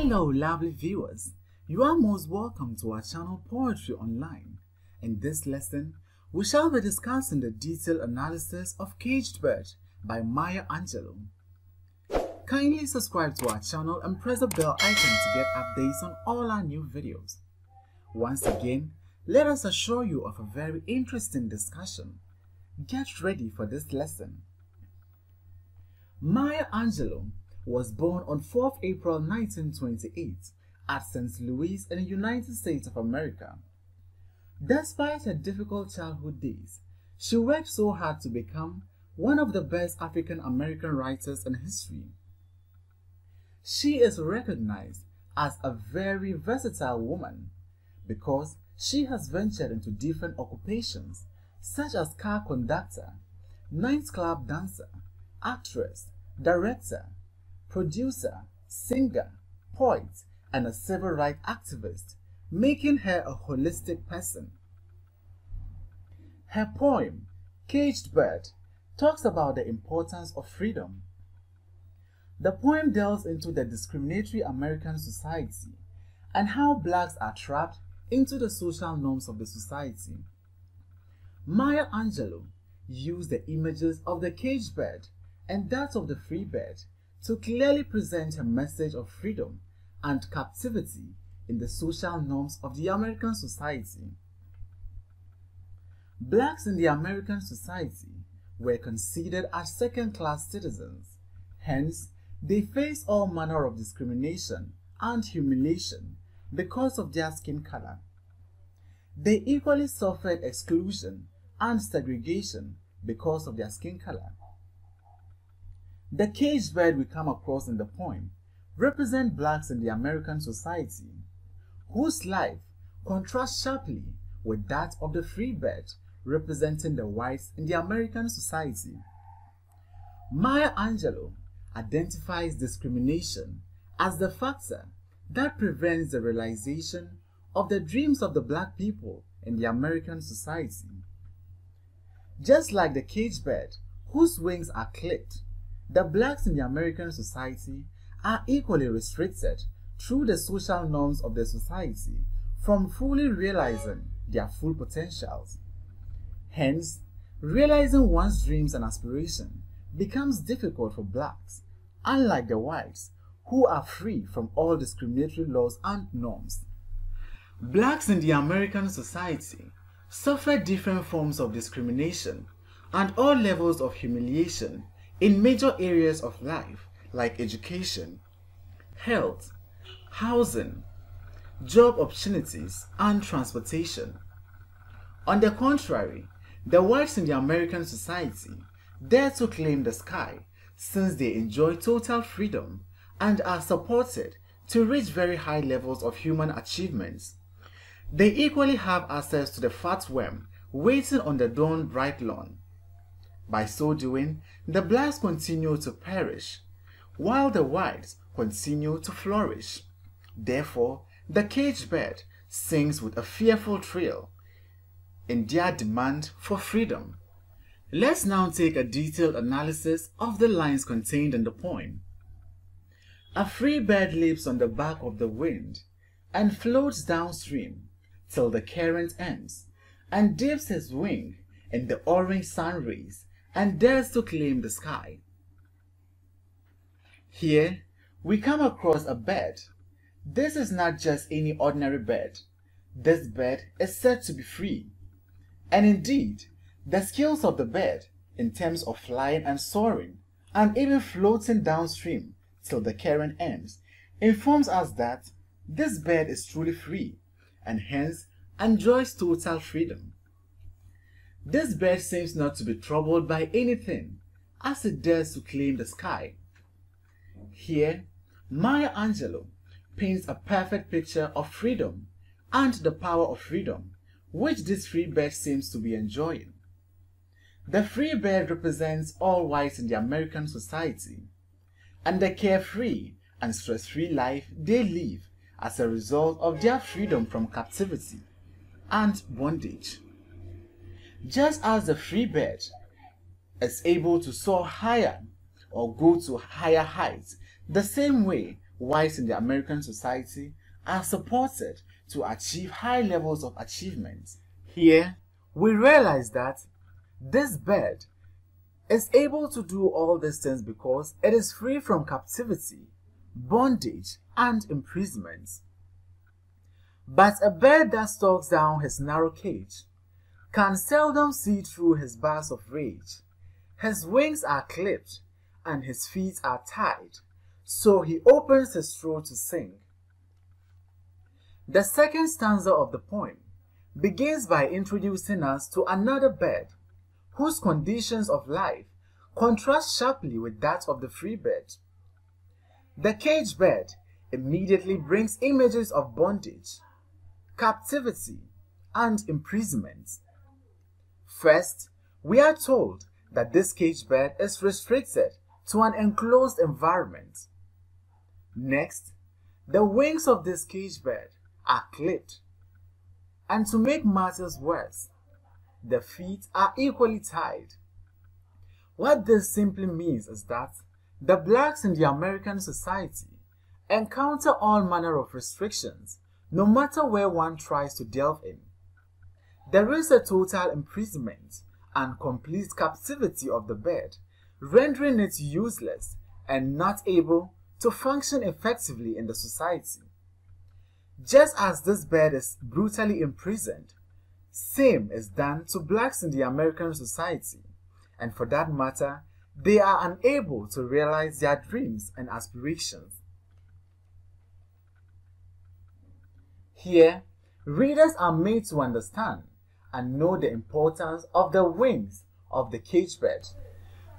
Hello lovely viewers, you are most welcome to our channel Poetry Online. In this lesson, we shall be discussing the detailed analysis of Caged Bird by Maya Angelou. Kindly subscribe to our channel and press the bell icon to get updates on all our new videos. Once again, let us assure you of a very interesting discussion. Get ready for this lesson. Maya Angelou was born on 4th April 1928 at St. Louis in the United States of America. Despite her difficult childhood days, she worked so hard to become one of the best African American writers in history. She is recognized as a very versatile woman because she has ventured into different occupations such as car conductor, nightclub dancer, actress, director, producer, singer, poet, and a civil rights activist, making her a holistic person. Her poem, Caged Bird, talks about the importance of freedom. The poem delves into the discriminatory American society and how blacks are trapped into the social norms of the society. Maya Angelou used the images of the caged bird and that of the free bird to clearly present her message of freedom and captivity in the social norms of the American society. Blacks in the American society were considered as second-class citizens, hence they faced all manner of discrimination and humiliation because of their skin color. They equally suffered exclusion and segregation because of their skin color. The caged bird we come across in the poem represent blacks in the American society, whose life contrasts sharply with that of the free bird representing the whites in the American society. Maya Angelou identifies discrimination as the factor that prevents the realization of the dreams of the black people in the American society. Just like the caged bird, whose wings are clipped, the blacks in the American society are equally restricted through the social norms of the society from fully realizing their full potentials. Hence, realizing one's dreams and aspirations becomes difficult for blacks, unlike the whites, who are free from all discriminatory laws and norms. Blacks in the American society suffer different forms of discrimination and all levels of humiliation in major areas of life like education, health, housing, job opportunities, and transportation. On the contrary, the whites in the American society dare to claim the sky since they enjoy total freedom and are supported to reach very high levels of human achievements. They equally have access to the fat worm waiting on the dawn bright lawn. By so doing, the blacks continue to perish, while the whites continue to flourish. Therefore, the caged bird sings with a fearful trill in their demand for freedom. Let's now take a detailed analysis of the lines contained in the poem. A free bird leaps on the back of the wind and floats downstream till the current ends, and dips his wing in the orange sun rays and dares to claim the sky. Here, we come across a bird. This is not just any ordinary bird. This bird is said to be free. And indeed, the skills of the bird in terms of flying and soaring, and even floating downstream till the current ends, informs us that this bird is truly free, and hence enjoys total freedom. This bird seems not to be troubled by anything, as it dares to claim the sky. Here, Maya Angelou paints a perfect picture of freedom and the power of freedom, which this free bird seems to be enjoying. The free bird represents all whites in the American society, and the carefree and stress-free life they live as a result of their freedom from captivity and bondage. Just as the free bird is able to soar higher or go to higher heights, the same way whites in the American society are supported to achieve high levels of achievement. Here, we realize that this bird is able to do all these things because it is free from captivity, bondage, and imprisonment. But a bird that stalks down his narrow cage can seldom see through his bars of rage. His wings are clipped and his feet are tied, so he opens his throat to sing. The second stanza of the poem begins by introducing us to another bird whose conditions of life contrast sharply with that of the free bird. The caged bird immediately brings images of bondage, captivity, and imprisonment. First, we are told that this caged bird is restricted to an enclosed environment. Next, the wings of this caged bird are clipped, and to make matters worse, the feet are equally tied. What this simply means is that the blacks in the American society encounter all manner of restrictions, no matter where one tries to delve in. There is a total imprisonment and complete captivity of the bird, rendering it useless and not able to function effectively in the society. Just as this bird is brutally imprisoned, same is done to blacks in the American society, and for that matter, they are unable to realize their dreams and aspirations. Here, readers are made to understand and know the importance of the wings of the caged bird.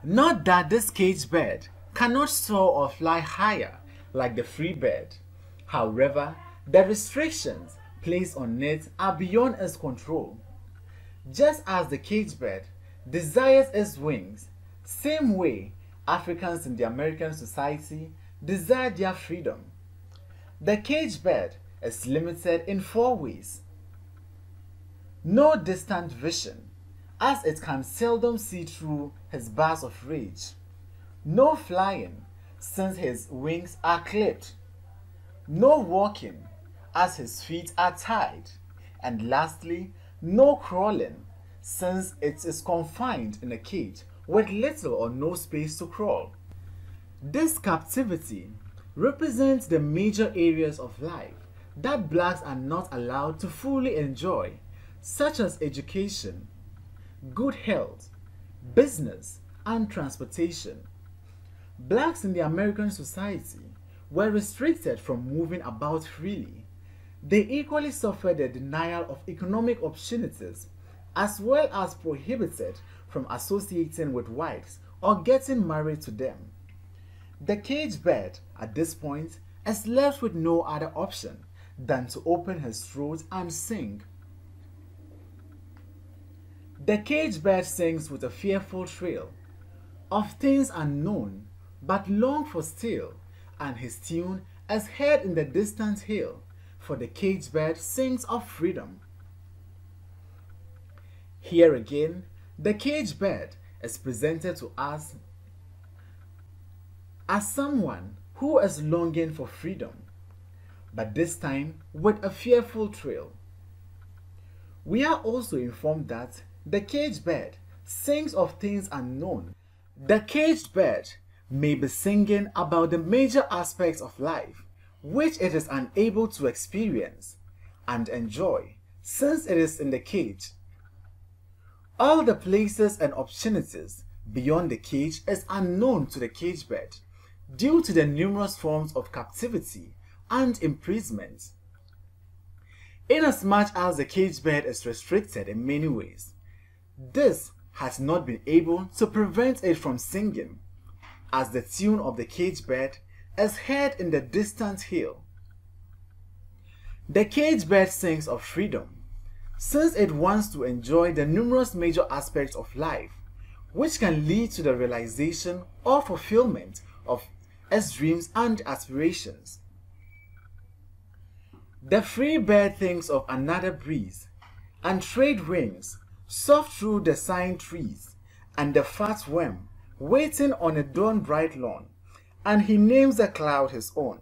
Not that this caged bird cannot soar or fly higher like the free bird. However, the restrictions placed on it are beyond its control. Just as the caged bird desires its wings, same way Africans in the American society desire their freedom. The caged bird is limited in 4 ways. No distant vision, as it can seldom see through his bars of rage. No flying, since his wings are clipped. No walking, as his feet are tied. And lastly, no crawling, since it is confined in a cage with little or no space to crawl. This captivity represents the major areas of life that blacks are not allowed to fully enjoy, such as education, good health, business, and transportation. Blacks in the American society were restricted from moving about freely. They equally suffered the denial of economic opportunities, as well as prohibited from associating with whites or getting married to them. The caged bird, at this point, is left with no other option than to open his throat and sing. The caged bird sings with a fearful trill of things unknown, but long for still, and his tune is heard in the distant hill, for the caged bird sings of freedom. Here again, the caged bird is presented to us as someone who is longing for freedom, but this time with a fearful trill. We are also informed that the caged bird sings of things unknown. The caged bird may be singing about the major aspects of life which it is unable to experience and enjoy since it is in the cage. All the places and opportunities beyond the cage is unknown to the caged bird due to the numerous forms of captivity and imprisonment. Inasmuch as the caged bird is restricted in many ways, this has not been able to prevent it from singing, as the tune of the caged bird is heard in the distant hill. The caged bird sings of freedom, since it wants to enjoy the numerous major aspects of life, which can lead to the realization or fulfillment of its dreams and aspirations. The free bird thinks of another breeze, and trade winds soft through the sighing trees, and the fat worm waiting on a dawn bright lawn, and he names the cloud his own.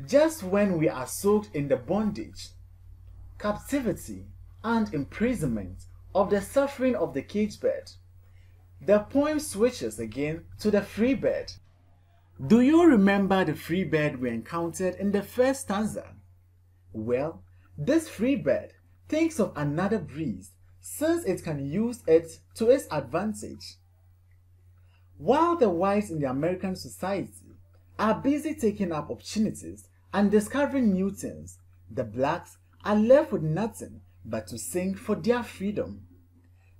Just when we are soaked in the bondage, captivity, and imprisonment of the suffering of the caged bird, the poem switches again to the free bird. Do you remember the free bird we encountered in the first stanza? Well, this free bird thinks of another breeze since it can use it to its advantage. While the whites in the American society are busy taking up opportunities and discovering new things, the blacks are left with nothing but to sing for their freedom.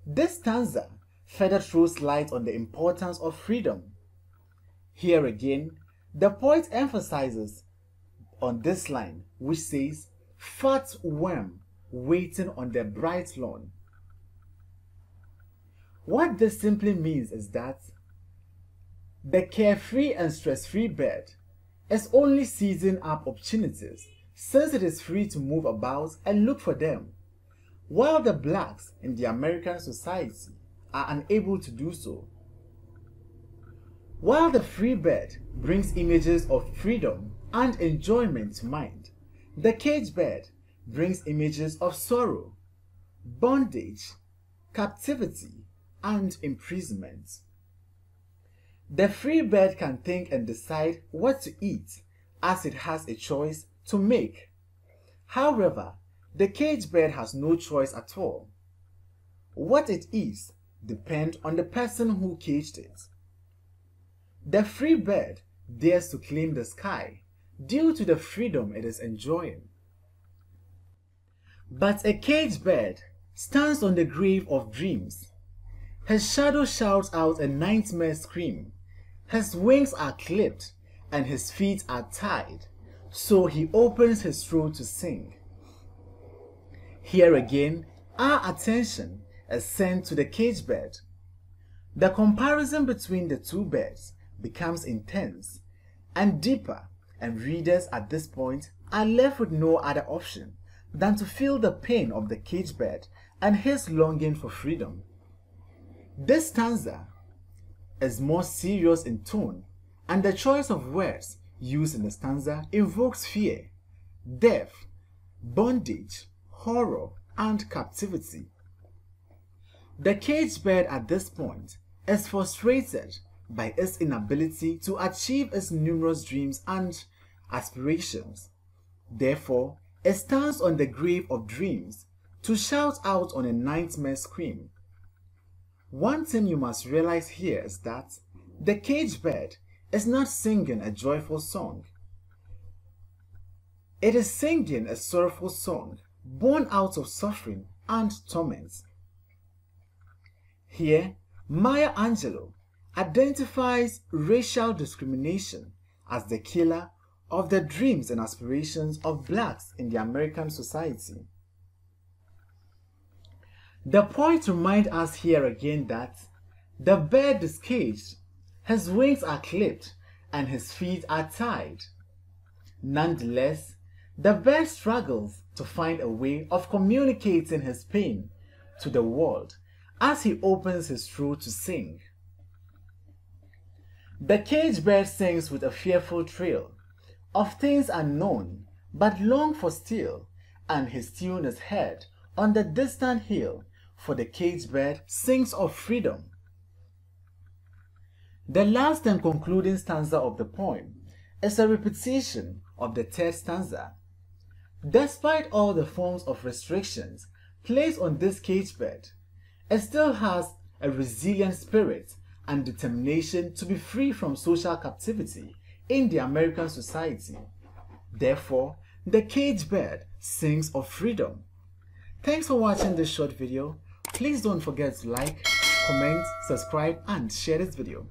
This stanza further throws light on the importance of freedom. Here again, the poet emphasizes on this line, which says, "Fat worm waiting on the bright lawn." What this simply means is that the carefree and stress-free bird is only seizing up opportunities since it is free to move about and look for them, while the blacks in the American society are unable to do so. While the free bird brings images of freedom and enjoyment to mind, the caged bird brings images of sorrow, bondage, captivity, and imprisonment. The free bird can think and decide what to eat as it has a choice to make. However, the caged bird has no choice at all. What it eats depends on the person who caged it. The free bird dares to claim the sky due to the freedom it is enjoying. But a caged bird stands on the grave of dreams. His shadow shouts out a nightmare scream. His wings are clipped and his feet are tied, so he opens his throat to sing. Here again, our attention is sent to the caged bird. The comparison between the two birds becomes intense and deeper, and readers at this point are left with no other option than to feel the pain of the caged bird and his longing for freedom. This stanza is more serious in tone, and the choice of words used in the stanza invokes fear, death, bondage, horror, and captivity. The caged bird at this point is frustrated by its inability to achieve its numerous dreams and aspirations. Therefore, it stands on the grave of dreams to shout out on a nightmare scream. One thing you must realize here is that the caged bird is not singing a joyful song. It is singing a sorrowful song born out of suffering and torment. Here, Maya Angelou identifies racial discrimination as the killer of the dreams and aspirations of blacks in the American society. The poet reminds us here again that the bird is caged, his wings are clipped, and his feet are tied. Nonetheless, the bird struggles to find a way of communicating his pain to the world as he opens his throat to sing. The caged bird sings with a fearful trill of things unknown but long for still, and his tune is heard on the distant hill, for the caged bird sings of freedom. The last and concluding stanza of the poem is a repetition of the third stanza. Despite all the forms of restrictions placed on this caged bird, it still has a resilient spirit and determination to be free from social captivity in the American society. Therefore, the caged bird sings of freedom. Thanks for watching this short video. Please don't forget to like, comment, subscribe, and share this video.